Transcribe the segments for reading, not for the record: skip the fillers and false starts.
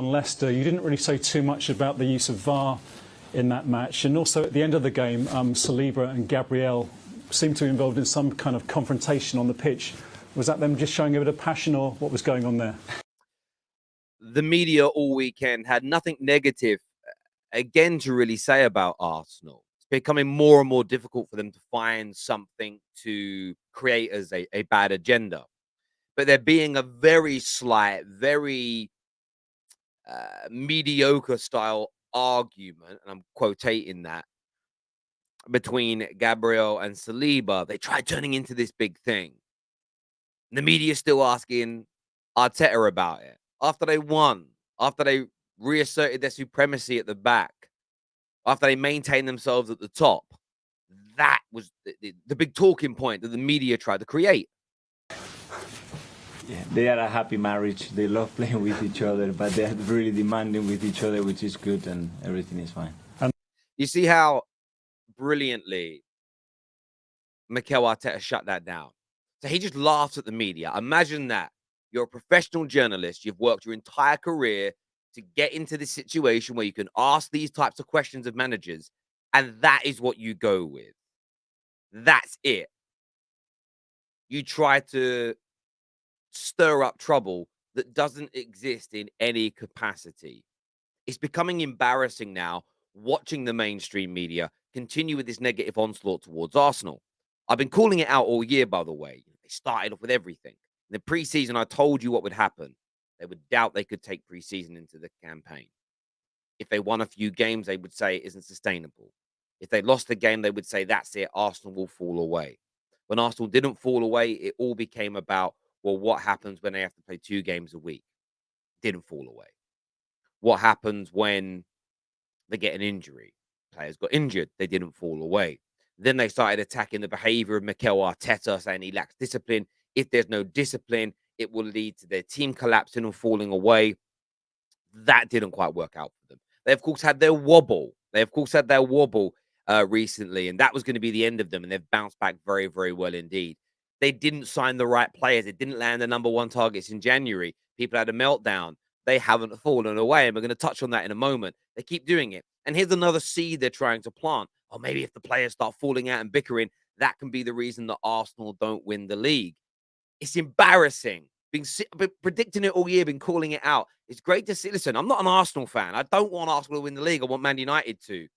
on Leicester. You didn't really say too much about the use of VAR in that match. And also at the end of the game, Saliba and Gabriel seemed to be involved in some kind of confrontation on the pitch. Was that them just showing a bit of passion, or what was going on there? The media all weekend had nothing negative, again, to really say about Arsenal. It's becoming more and more difficult for them to find something to create as a bad agenda. But they're being a very slight, very mediocre style argument, and I'm quotating that, between Gabriel and Saliba. They tried turning into this big thing. And the media's still asking Arteta about it. After they won, after they reasserted their supremacy at the back, after they maintained themselves at the top, that was the big talking point that the media tried to create. Yeah, they are a happy marriage. They love playing with each other, but they're really demanding with each other, which is good, and everything is fine. You see how brilliantly Mikel Arteta shut that down. So he just laughs at the media. Imagine that. You're a professional journalist. You've worked your entire career to get into this situation where you can ask these types of questions of managers, and that is what you go with. That's it. You try to stir up trouble that doesn't exist in any capacity. It's becoming embarrassing now watching the mainstream media continue with this negative onslaught towards Arsenal. I've been calling it out all year, by the way. They started off with everything. In the preseason, I told you what would happen. They would doubt they could take preseason into the campaign. If they won a few games, they would say it isn't sustainable. If they lost the game, they would say that's it, Arsenal will fall away. When Arsenal didn't fall away, it all became about, well, what happens when they have to play 2 games a week? Didn't fall away. What happens when they get an injury? Players got injured. They didn't fall away. Then they started attacking the behavior of Mikel Arteta, saying he lacks discipline. If there's no discipline, it will lead to their team collapsing and falling away. That didn't quite work out for them. They, of course, had their wobble. Recently, and that was going to be the end of them, and they've bounced back very, very well indeed. They didn't sign the right players. They didn't land the #1 targets in January. People had a meltdown. They haven't fallen away, and we're going to touch on that in a moment. They keep doing it. And here's another seed they're trying to plant. Or maybe if the players start falling out and bickering, that can be the reason that Arsenal don't win the league. It's embarrassing. Been predicting it all year, been calling it out. It's great to see. Listen, I'm not an Arsenal fan. I don't want Arsenal to win the league. I want Man United to.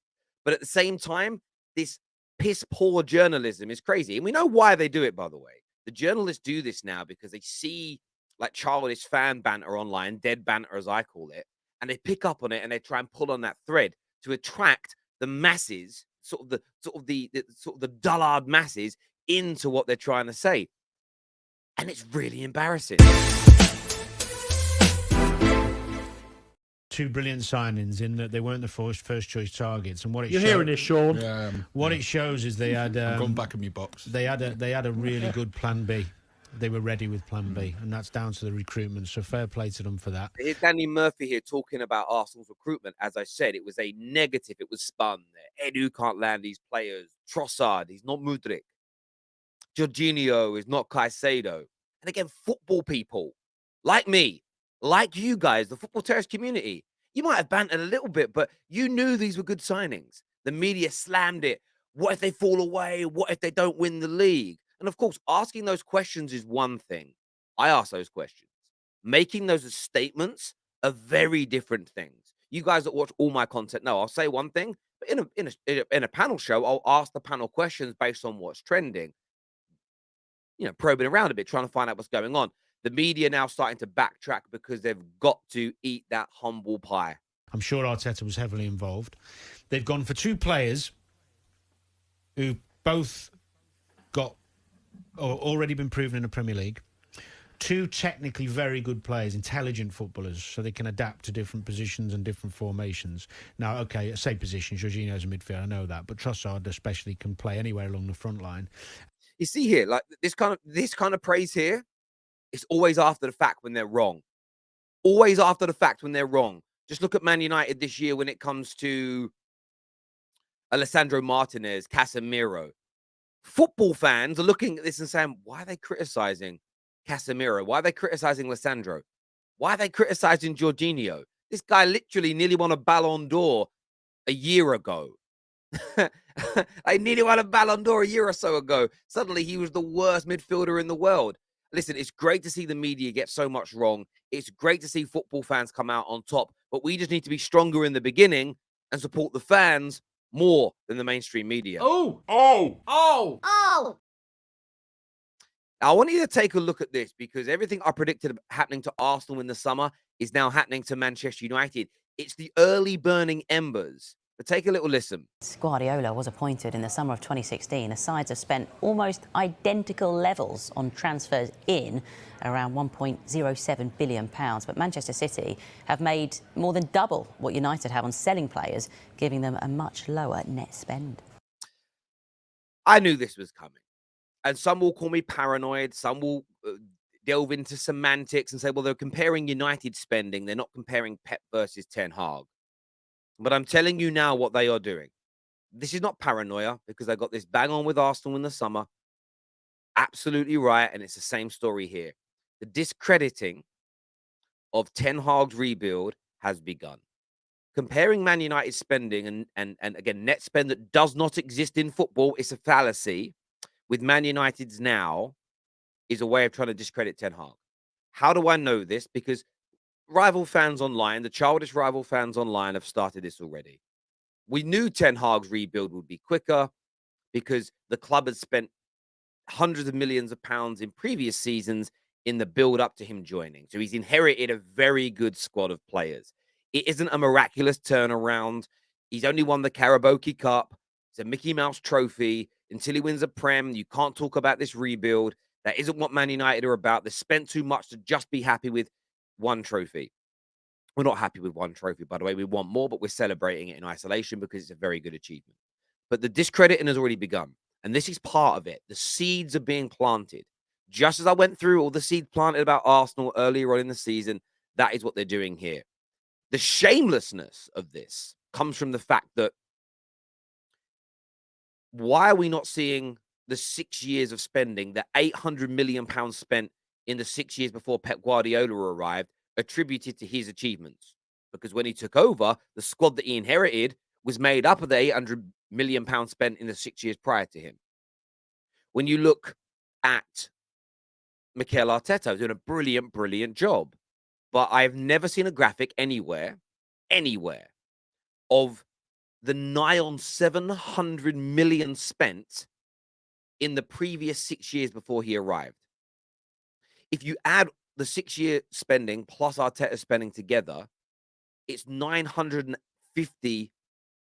But at the same time, this piss-poor journalism is crazy. And we know why they do it, by the way. The journalists do this now because they see like childish fan banter online, dead banter as I call it, and they pick up on it and they try and pull on that thread to attract the masses, sort of the dullard masses, into what they're trying to say. And it's really embarrassing. 2 brilliant signings in that they weren't the first choice targets, and what it You're hearing this, Sean. Yeah, what it shows is they had I'm going back in my box. They had a really good plan B. They were ready with plan B, and that's down to the recruitment. So fair play to them for that. Here's Danny Murphy here talking about Arsenal's recruitment. As I said, it was a negative. It was spun. Edu can't land these players. Trossard, he's not Mudryk. Jorginho is not Caicedo. And again, football people like me, like you guys, the Football Terrace community, you might have bantered a little bit, but you knew these were good signings. The media slammed it. What if they fall away? What if they don't win the league? And of course, asking those questions is one thing. I ask those questions. Making those as statements are very different things. You guys that watch all my content know I'll say one thing, but in a panel show, I'll ask the panel questions based on what's trending. You know, probing around a bit, trying to find out what's going on. The media now starting to backtrack because they've got to eat that humble pie. I'm sure Arteta was heavily involved. They've gone for 2 players who both got or already been proven in the Premier League. 2 technically very good players, intelligent footballers, so they can adapt to different positions and different formations. Now, okay, I say positions, Jorginho's a midfielder, I know that, but Trossard especially can play anywhere along the front line. You see here, like this kind of praise here, it's always after the fact when they're wrong. Always after the fact when they're wrong. Just look at Man United this year when it comes to Alessandro Martinez, Casemiro. Football fans are looking at this and saying, why are they criticizing Casemiro? Why are they criticizing Lissandro? Why are they criticizing Jorginho? This guy literally nearly won a Ballon d'Or a year ago. I nearly won a Ballon d'Or a year or so ago. Suddenly, he was the worst midfielder in the world. Listen, it's great to see the media get so much wrong. It's great to see football fans come out on top, but we just need to be stronger in the beginning and support the fans more than the mainstream media. I want you to take a look at this, because everything I predicted happening to Arsenal in the summer is now happening to Manchester United. It's the early burning embers. But take a little listen. Guardiola was appointed in the summer of 2016. The sides have spent almost identical levels on transfers in, around £1.07 billion. But Manchester City have made more than double what United have on selling players, giving them a much lower net spend. I knew this was coming. And some will call me paranoid. Some will delve into semantics and say, well, they're comparing United spending. They're not comparing Pep versus Ten Hag. But I'm telling you now what they are doing. This is not paranoia, because I got this bang on with Arsenal in the summer. Absolutely right. And it's the same story here. The discrediting of Ten Hag's rebuild has begun. Comparing Man United's spending and again, net spend that does not exist in football, it's a fallacy, with Man United's now is a way of trying to discredit Ten Hag. How do I know this? Because rival fans online, the childish rival fans online, have started this already. We knew Ten Hag's rebuild would be quicker because the club had spent hundreds of millions of pounds in previous seasons in the build up to him joining. So he's inherited a very good squad of players. It isn't a miraculous turnaround. He's only won the Karaboki Cup. It's a Mickey Mouse trophy. Until he wins a Prem, you can't talk about this rebuild. That isn't what Man United are about. They spent too much to just be happy with one trophy. We're not happy with one trophy, by the way. We want more, but we're celebrating it in isolation because it's a very good achievement. But the discrediting has already begun. And this is part of it. The seeds are being planted. Just as I went through all the seeds planted about Arsenal earlier on in the season, that is what they're doing here. The shamelessness of this comes from the fact that why are we not seeing the 6 years of spending, the £800 million spent in the 6 years before Pep Guardiola arrived, attributed to his achievements? Because when he took over, the squad that he inherited was made up of the £800 million spent in the 6 years prior to him. When you look at Mikel Arteta, doing a brilliant, brilliant job. But I've never seen a graphic anywhere of the nigh on 700 million spent in the previous 6 years before he arrived. If you add the 6 year spending plus Arteta spending together, it's 950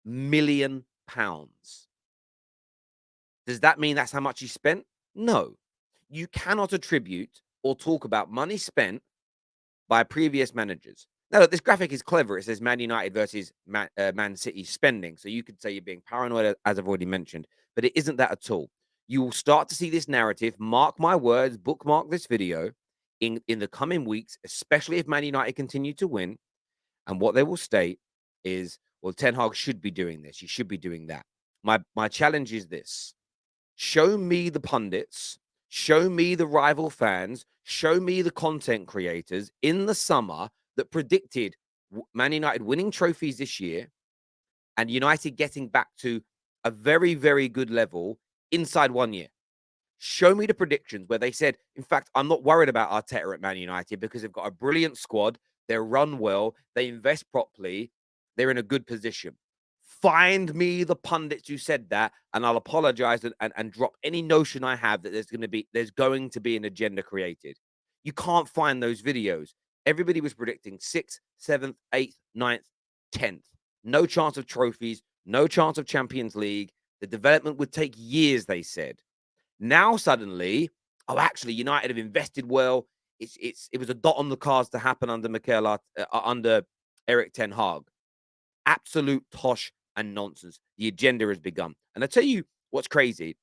million pounds. Does that mean that's how much he spent? No. You cannot attribute or talk about money spent by previous managers. Now, look, this graphic is clever. It says Man United versus Man City spending. So you could say you're being paranoid, as I've already mentioned, but it isn't that at all. You will start to see this narrative, mark my words, bookmark this video in the coming weeks, especially if Man United continue to win. And what they will state is, well, Ten Hag should be doing this. You should be doing that. My challenge is this. Show me the pundits, show me the rival fans, show me the content creators in the summer that predicted Man United winning trophies this year and United getting back to a very, very good level inside 1 year. Show me the predictions where they said, in fact, I'm not worried about Arteta at Man United because they've got a brilliant squad, they're run well, they invest properly, they're in a good position. Find me the pundits who said that, and I'll apologize and drop any notion I have that there's going to be an agenda created. You can't find those videos. Everybody was predicting 6th, 7th, 8th, 9th, 10th. No chance of trophies, no chance of Champions League. The development would take years, they said. Now suddenly, oh, actually, United have invested well. It was a dot on the cards to happen under Eric Ten Hag. Absolute tosh and nonsense. The agenda has begun. And I tell you what's crazy.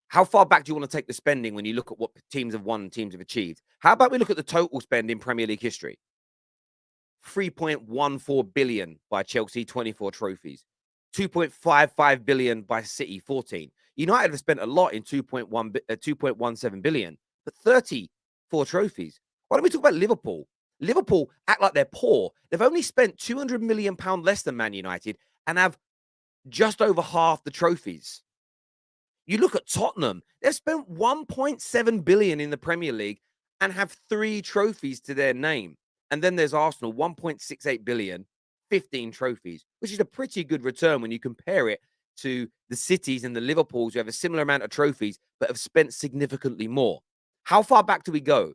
How far back do you want to take the spending when you look at what teams have won and teams have achieved? How about we look at the total spend in Premier League history? 3.14 billion by Chelsea, 24 trophies. 2.55 billion by City, 14. United have spent a lot in 2.17 billion, but 34 trophies. Why don't we talk about Liverpool? Liverpool act like they're poor. They've only spent £200 million less than Man United and have just over half the trophies. You look at Tottenham, they've spent 1.7 billion in the Premier League and have 3 trophies to their name. And then there's Arsenal, 1.68 billion, 15 trophies, which is a pretty good return when you compare it to the cities and the Liverpools who have a similar amount of trophies but have spent significantly more. How far back do we go?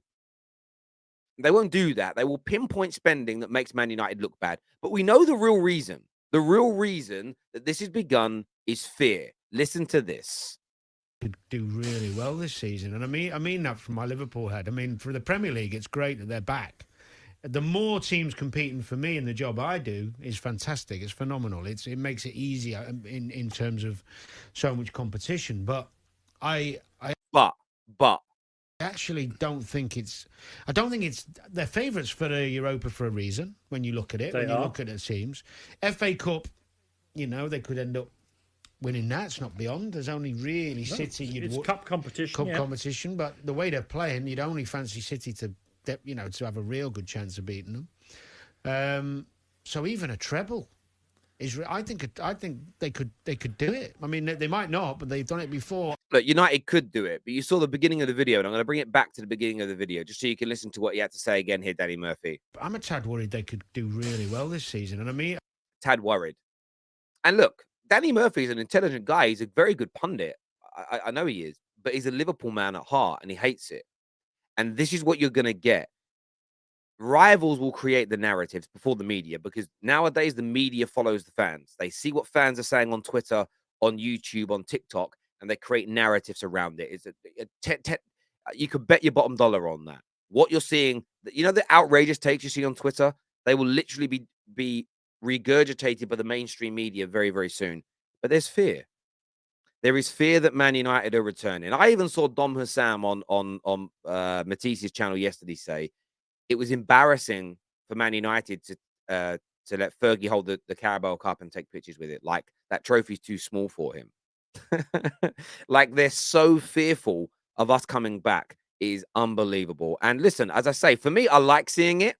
They won't do that. They will pinpoint spending that makes Man United look bad. But we know the real reason. The real reason that this has begun is fear. Listen to this. Could do really well this season, and I mean that from my Liverpool head. I mean, for the Premier League, it's great that they're back. The more teams competing for me in the job I do is fantastic. It's phenomenal. It makes it easier in terms of so much competition. But I actually don't think it's. I don't think it's. They're favourites for the Europa for a reason. When you look at it, when you look at the teams, FA Cup, you know, they could end up winning that. It's not beyond. There's only really City. It's cup competition. Competition, but the way they're playing, you'd only fancy City to have a real good chance of beating them. So even a treble is. I think they could do it. I mean, they might not, but they've done it before. Look, United could do it, but you saw the beginning of the video, and I'm going to bring it back to the beginning of the video just so you can listen to what he had to say again here, Danny Murphy. I'm a tad worried they could do really well this season, and I mean, tad worried. And look, Danny Murphy is an intelligent guy. He's a very good pundit. I know he is, but he's a Liverpool man at heart, and he hates it. And this is what you're going to get. Rivals will create the narratives before the media, because nowadays the media follows the fans. They see what fans are saying on Twitter, on YouTube, on TikTok, and they create narratives around it. You could bet your bottom dollar on that. What you're seeing, you know, the outrageous takes you see on Twitter, they will literally be regurgitated by the mainstream media very, very soon. But there's fear. There is fear that Man United are returning. I even saw Dom Hussam on Matisse's channel yesterday say it was embarrassing for Man United to let Fergie hold the Carabao Cup and take pictures with it. Like, that trophy's too small for him. Like, they're so fearful of us coming back. It is unbelievable. And listen, as I say, for me, I like seeing it,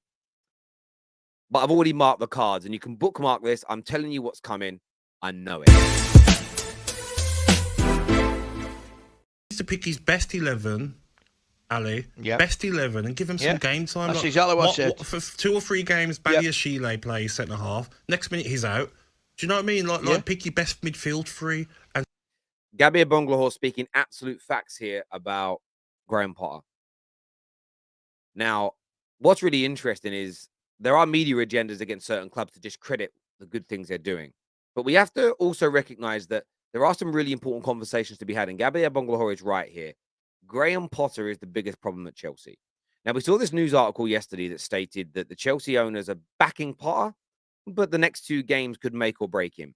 but I've already marked the cards, and you can bookmark this. I'm telling you what's coming. I know it. To pick his best 11, Ali. Yep. Best 11, and give him some game time. That's exactly what I said. For 2 or 3 games, Badiashile plays centre half. Next minute, he's out. Do you know what I mean? Like pick your best midfield 3. And Gabby Bonglahor speaking absolute facts here about Graham Potter. Now, what's really interesting is there are media agendas against certain clubs to discredit the good things they're doing. But we have to also recognize that there are some really important conversations to be had. And Gabby Bonglahor is right here. Graham Potter is the biggest problem at Chelsea. Now, we saw this news article yesterday that stated that the Chelsea owners are backing Potter, but the next 2 games could make or break him.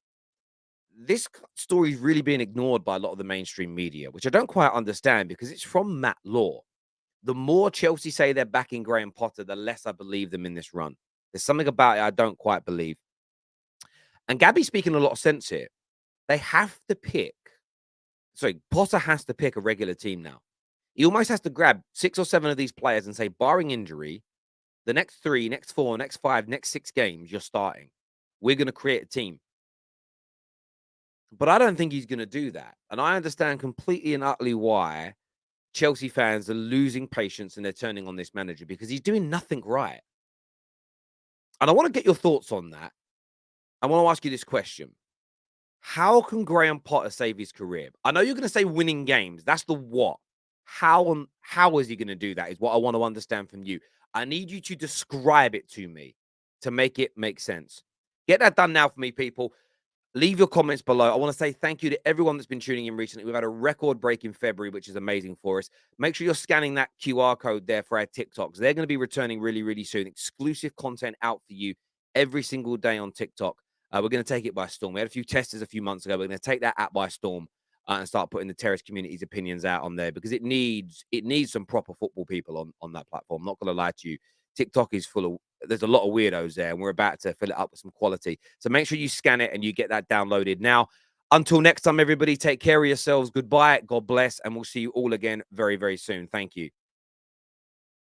This story is really being ignored by a lot of the mainstream media, which I don't quite understand, because it's from Matt Law. The more Chelsea say they're backing Graham Potter, the less I believe them in this run. There's something about it I don't quite believe. And Gabby's speaking a lot of sense here. They have to pick. Potter has to pick a regular team now. He almost has to grab 6 or 7 of these players and say, barring injury, the next 3, next 4, next 5, next 6 games, you're starting. We're going to create a team. But I don't think he's going to do that. And I understand completely and utterly why Chelsea fans are losing patience and they're turning on this manager, because he's doing nothing right. And I want to get your thoughts on that. I want to ask you this question. How can Graham Potter save his career? I know you're going to say winning games. That's the what. How is he going to do that is what I want to understand from you. I need you to describe it to me to make it make sense. Get that done now for me, people. Leave your comments below. I want to say thank you to everyone that's been tuning in recently. We've had a record-breaking February, which is amazing for us. Make sure you're scanning that QR code there for our TikToks. They're going to be returning really, really soon. Exclusive content out for you every single day on TikTok. We're going to take it by storm. We had a few testers a few months ago. We're going to take that app by storm and start putting the Terrace community's opinions out on there, because it needs some proper football people on that platform. I'm not going to lie to you. TikTok is full of, there's a lot of weirdos there, and we're about to fill it up with some quality. So make sure you scan it and you get that downloaded. Now, until next time, everybody, take care of yourselves. Goodbye. God bless. And we'll see you all again very, very soon. Thank you.